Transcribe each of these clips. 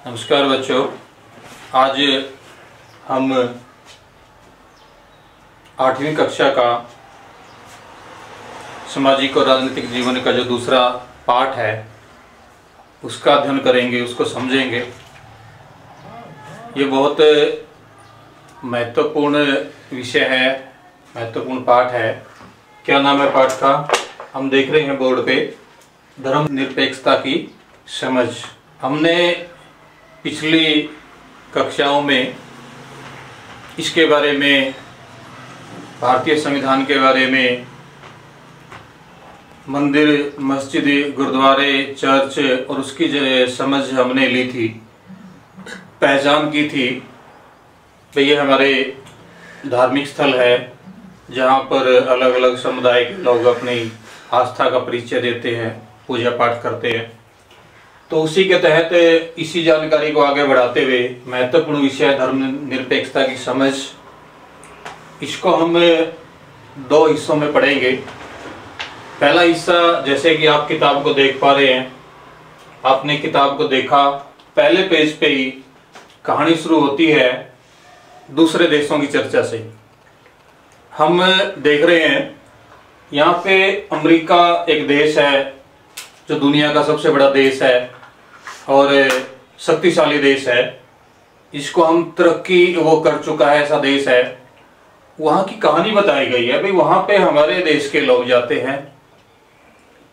नमस्कार बच्चों, आज हम 8वीं कक्षा का सामाजिक और राजनीतिक जीवन का जो दूसरा पाठ है उसका अध्ययन करेंगे, उसको समझेंगे। ये बहुत महत्वपूर्ण विषय है, महत्वपूर्ण पाठ है। क्या नाम है पाठ का? हम देख रहे हैं बोर्ड पे, धर्मनिरपेक्षता की समझ। हमने पिछली कक्षाओं में इसके बारे में, भारतीय संविधान के बारे में, मंदिर, मस्जिद, गुरुद्वारे, चर्च और उसकी जो समझ हमने ली थी, पहचान की थी। तो ये हमारे धार्मिक स्थल है जहाँ पर अलग अलग समुदाय के लोग अपनी आस्था का परिचय देते हैं, पूजा पाठ करते हैं। तो उसी के तहत इसी जानकारी को आगे बढ़ाते हुए महत्वपूर्ण विषय धर्मनिरपेक्षता की समझ, इसको हम 2 हिस्सों में पढ़ेंगे। पहला हिस्सा, जैसे कि आप किताब को देख पा रहे हैं, आपने किताब को देखा, पहले पेज पे ही कहानी शुरू होती है दूसरे देशों की चर्चा से। हम देख रहे हैं यहाँ पे अमेरिका एक देश है जो दुनिया का सबसे बड़ा देश है और शक्तिशाली देश है। इसको हम तरक्की वो कर चुका है, ऐसा देश है। वहाँ की कहानी बताई गई है। भाई वहाँ पे हमारे देश के लोग जाते हैं,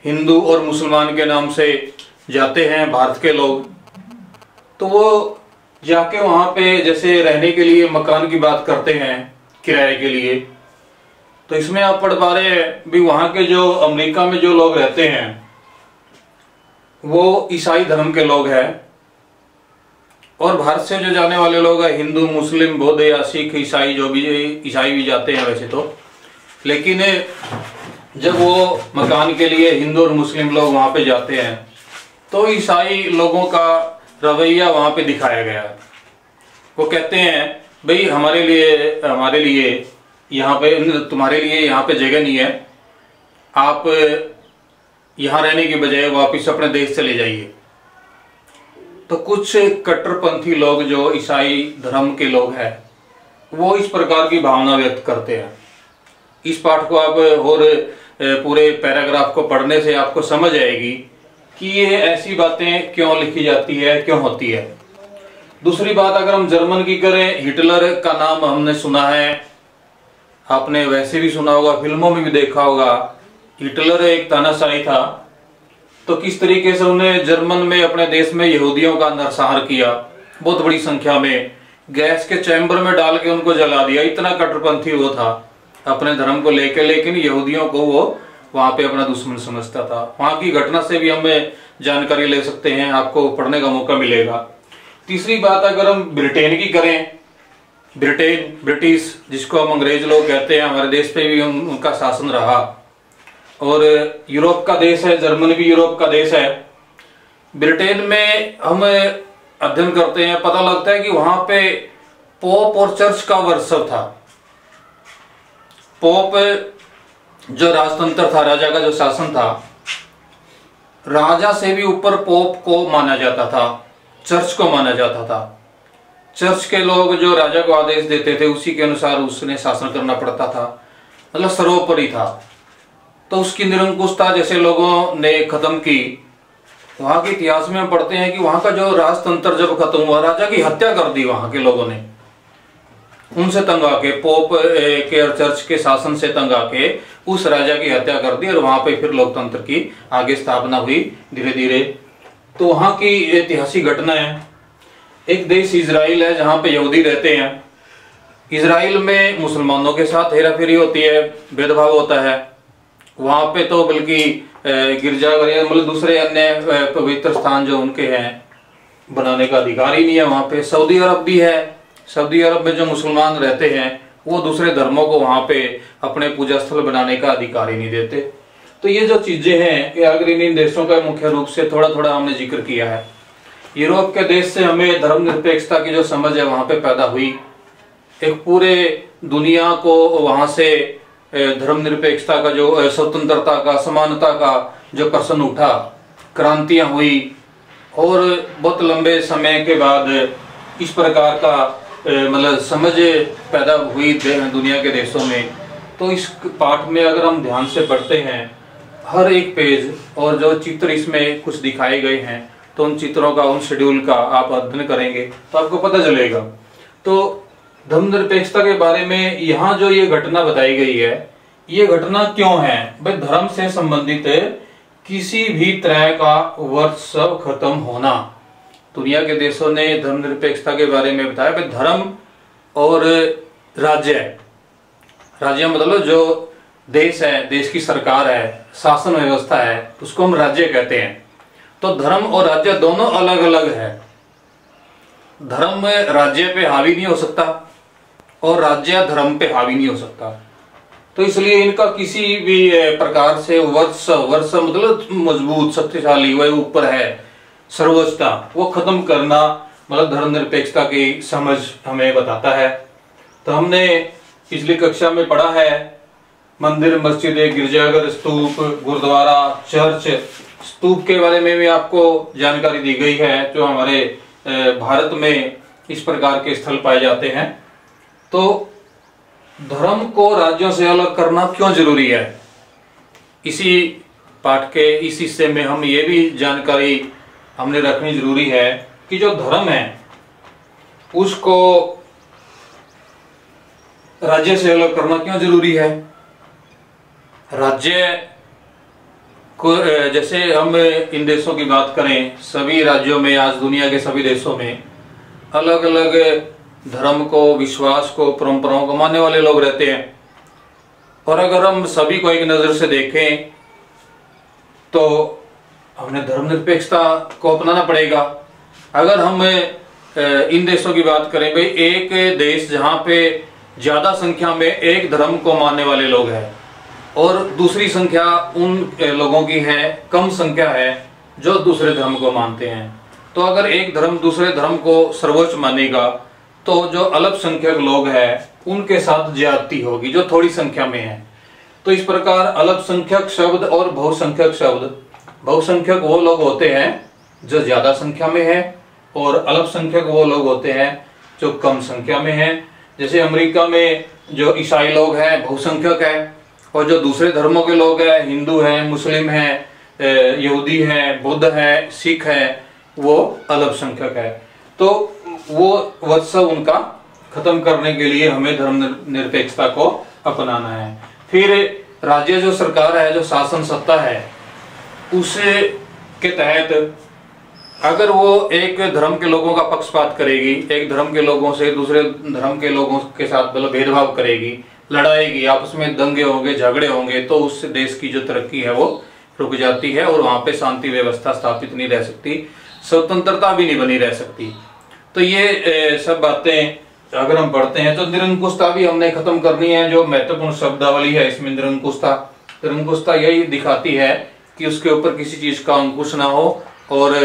हिंदू और मुसलमान के नाम से जाते हैं भारत के लोग। तो वो जाके वहाँ पे जैसे रहने के लिए मकान की बात करते हैं, किराए के लिए। तो इसमें आप पढ़ पा रहे हैं भी वहाँ के जो अमेरिका में जो लोग रहते हैं वो ईसाई धर्म के लोग हैं, और भारत से जो जाने वाले लोग हैं हिंदू, मुस्लिम, बौद्ध या सिख, ईसाई, जो भी ईसाई भी जाते हैं वैसे तो। लेकिन जब वो मकान के लिए हिंदू और मुस्लिम लोग वहां पे जाते हैं तो ईसाई लोगों का रवैया वहां पे दिखाया गया है। वो कहते हैं भाई हमारे लिए यहाँ पे, तुम्हारे लिए यहाँ पे जगह नहीं है, आप यहाँ रहने की बजाय वापिस अपने देश चले जाइए। तो कुछ कट्टरपंथी लोग जो ईसाई धर्म के लोग हैं वो इस प्रकार की भावना व्यक्त करते हैं। इस पाठ को आप और पूरे पैराग्राफ को पढ़ने से आपको समझ आएगी कि ये ऐसी बातें क्यों लिखी जाती है, क्यों होती है। दूसरी बात, अगर हम जर्मन की करें, हिटलर का नाम हमने सुना है, आपने वैसे भी सुना होगा, फिल्मों में भी देखा होगा। हिटलर एक तानाशाही था। तो किस तरीके से उन्हें जर्मन में, अपने देश में यहूदियों का नरसंहार किया, बहुत बड़ी संख्या में गैस के चैम्बर में डाल के उनको जला दिया। इतना कट्टरपंथी वो था अपने धर्म को लेकर, लेकिन यहूदियों को वो वहां पे अपना दुश्मन समझता था। वहां की घटना से भी हमें जानकारी ले सकते हैं, आपको पढ़ने का मौका मिलेगा। तीसरी बात, अगर हम ब्रिटेन की करें, ब्रिटेन, ब्रिटिश, जिसको हम अंग्रेज लोग कहते हैं, हमारे देश पे भी उनका शासन रहा। और यूरोप का देश है, जर्मनी भी यूरोप का देश है। ब्रिटेन में हम अध्ययन करते हैं, पता लगता है कि वहां पे पोप और चर्च का वर्चस्व था। पोप जो राजतंत्र था, राजा का जो शासन था, राजा से भी ऊपर पोप को माना जाता था, चर्च को माना जाता था। चर्च के लोग जो राजा को आदेश देते थे उसी के अनुसार उसने शासन करना पड़ता था, मतलब सर्वोपरि था। तो उसकी निरंकुशता जैसे लोगों ने खत्म की। वहां के इतिहास में हम पढ़ते हैं कि वहां का जो राजतंत्र जब खत्म हुआ, राजा की हत्या कर दी वहां के लोगों ने। उनसे तंग आके, पोप के और चर्च के शासन से तंग आके उस राजा की हत्या कर दी, और वहां पे फिर लोकतंत्र की आगे स्थापना हुई धीरे धीरे। तो वहां की ऐतिहासिक घटना है। एक देश इजराइल है जहां पे यहूदी रहते हैं। इजराइल में मुसलमानों के साथ हेराफेरी होती है, भेदभाव होता है। वहां पे तो बल्कि गिरजाघर, मतलब दूसरे अन्य पवित्र स्थान जो उनके हैं, बनाने का अधिकार ही नहीं है वहां पे। सऊदी अरब भी है। सऊदी अरब में जो मुसलमान रहते हैं वो दूसरे धर्मों को वहां पे अपने पूजा स्थल बनाने का अधिकार ही नहीं देते। तो ये जो चीजें हैं कि अगर इन देशों का मुख्य रूप से थोड़ा थोड़ा हमने जिक्र किया है। यूरोप के देश से हमें धर्मनिरपेक्षता की जो समझ है वहां पे पैदा हुई। एक पूरे दुनिया को वहां से धर्मनिरपेक्षता का, जो स्वतंत्रता का, समानता का जो प्रश्न उठा, क्रांतियां हुई, और बहुत लंबे समय के बाद इस प्रकार का मतलब समझ पैदा हुई दुनिया के देशों में। तो इस पाठ में अगर हम ध्यान से पढ़ते हैं हर एक पेज और जो चित्र इसमें कुछ दिखाए गए हैं, तो उन चित्रों का, उन शेड्यूल का आप अध्ययन करेंगे तो आपको पता चलेगा। तो धर्मनिरपेक्षता के बारे में यहाँ जो ये घटना बताई गई है, ये घटना क्यों है भाई? धर्म से संबंधित किसी भी तरह का वर्चस्व खत्म होना। दुनिया के देशों ने धर्मनिरपेक्षता के बारे में बताया भाई धर्म और राज्य मतलब जो देश है, देश की सरकार है, शासन व्यवस्था है, उसको हम राज्य कहते हैं। तो धर्म और राज्य दोनों अलग अलग है। धर्म राज्य पे हावी नहीं हो सकता और राज्य धर्म पे हावी नहीं हो सकता। तो इसलिए इनका किसी भी प्रकार से वर्चस्व मतलब मजबूत, शक्तिशाली, वह ऊपर है, सर्वोच्चता, वो खत्म करना मतलब धर्मनिरपेक्षता की समझ हमें बताता है। तो हमने पिछली कक्षा में पढ़ा है मंदिर, मस्जिद, गिरजाघर, स्तूप, गुरुद्वारा, चर्च। स्तूप के बारे में भी आपको जानकारी दी गई है, जो हमारे भारत में इस प्रकार के स्थल पाए जाते हैं। तो धर्म को राज्यों से अलग करना क्यों जरूरी है, इसी पाठ के इस हिस्से में हम ये भी जानकारी हमने रखनी जरूरी है कि जो धर्म है उसको राज्य से अलग करना क्यों जरूरी है। राज्य को जैसे हम इन देशों की बात करें, सभी राज्यों में, आज दुनिया के सभी देशों में अलग अलग धर्म को, विश्वास को, परंपराओं को मानने वाले लोग रहते हैं। और अगर हम सभी को एक नजर से देखें तो हमने धर्मनिरपेक्षता को अपनाना पड़ेगा। अगर हम इन देशों की बात करें भाई, एक देश जहां पे ज्यादा संख्या में एक धर्म को मानने वाले लोग हैं और दूसरी संख्या उन लोगों की है, कम संख्या है जो दूसरे धर्म को मानते हैं। तो अगर एक धर्म दूसरे धर्म को सर्वोच्च मानेगा तो जो अल्पसंख्यक लोग हैं उनके साथ ज्यादती होगी जो थोड़ी संख्या में है। तो इस प्रकार अल्पसंख्यक शब्द और बहुसंख्यक शब्द, बहुसंख्यक वो लोग होते हैं जो ज्यादा संख्या में है और अल्पसंख्यक वो लोग होते हैं जो कम संख्या में है। जैसे अमेरिका में जो ईसाई लोग हैं बहुसंख्यक है और जो दूसरे धर्मों के लोग हैं, हिंदू हैं, मुस्लिम हैं, यहूदी हैं, बुद्ध हैं, सिख हैं, वो अल्पसंख्यक है। तो वो वर्चस्व उनका खत्म करने के लिए हमें धर्मनिरपेक्षता को अपनाना है। फिर राज्य जो सरकार है, जो शासन सत्ता है, उसे के तहत अगर वो एक धर्म के लोगों का पक्षपात करेगी, एक धर्म के लोगों से दूसरे धर्म के लोगों के साथ मतलब भेदभाव करेगी, लड़ाएगी, आपस में दंगे होंगे, झगड़े होंगे, तो उस देश की जो तरक्की है वो रुक जाती है और वहां पे शांति व्यवस्था स्थापित नहीं रह सकती, स्वतंत्रता भी नहीं बनी रह सकती। तो ये सब बातें अगर हम पढ़ते हैं तो निरंकुशता भी हमने खत्म करनी है। जो महत्वपूर्ण शब्दावली है इसमें निरंकुशता यही दिखाती है कि उसके ऊपर किसी चीज का अंकुश ना हो और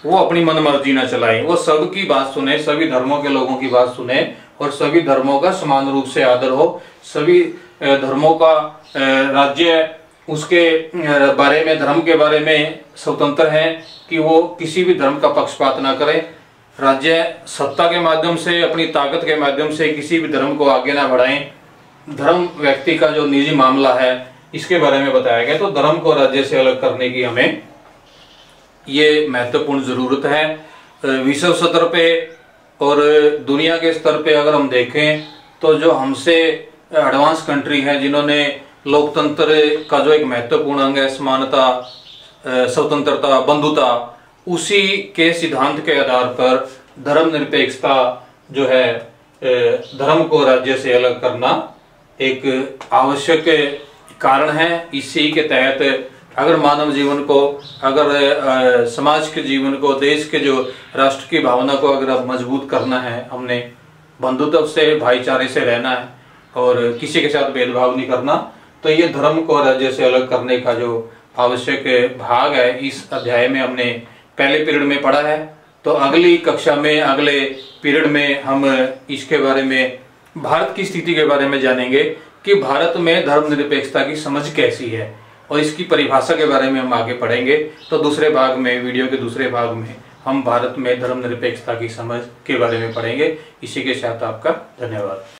वो अपनी मनमर्जी ना चलाए, वो सबकी बात सुने, सभी धर्मों के लोगों की बात सुने और सभी धर्मों का समान रूप से आदर हो। सभी धर्मों का राज्य उसके बारे में, धर्म के बारे में स्वतंत्र है कि वो किसी भी धर्म का पक्षपात ना करे। राज्य सत्ता के माध्यम से, अपनी ताकत के माध्यम से किसी भी धर्म को आगे ना बढ़ाएं। धर्म व्यक्ति का जो निजी मामला है इसके बारे में बताया गया। तो धर्म को राज्य से अलग करने की हमें ये महत्वपूर्ण जरूरत है। विश्व स्तर पे और दुनिया के स्तर पे अगर हम देखें तो जो हमसे एडवांस कंट्री है, जिन्होंने लोकतंत्र का जो एक महत्वपूर्ण अंग है, समानता, स्वतंत्रता, बंधुता, उसी के सिद्धांत के आधार पर धर्मनिरपेक्षता जो है, धर्म को राज्य से अलग करना एक आवश्यक कारण है। इसी के तहत अगर मानव जीवन को, अगर समाज के जीवन को, देश के जो राष्ट्र की भावना को अगर मजबूत करना है, हमने बंधुत्व से, भाईचारे से रहना है और किसी के साथ भेदभाव नहीं करना, तो ये धर्म को राज्य से अलग करने का जो आवश्यक भाग है इस अध्याय में हमने पहले पीरियड में पढ़ा है। तो अगली कक्षा में, अगले पीरियड में हम इसके बारे में, भारत की स्थिति के बारे में जानेंगे कि भारत में धर्मनिरपेक्षता की समझ कैसी है और इसकी परिभाषा के बारे में हम आगे पढ़ेंगे। तो दूसरे भाग में, वीडियो के दूसरे भाग में हम भारत में धर्मनिरपेक्षता की समझ के बारे में पढ़ेंगे। इसी के साथ आपका धन्यवाद।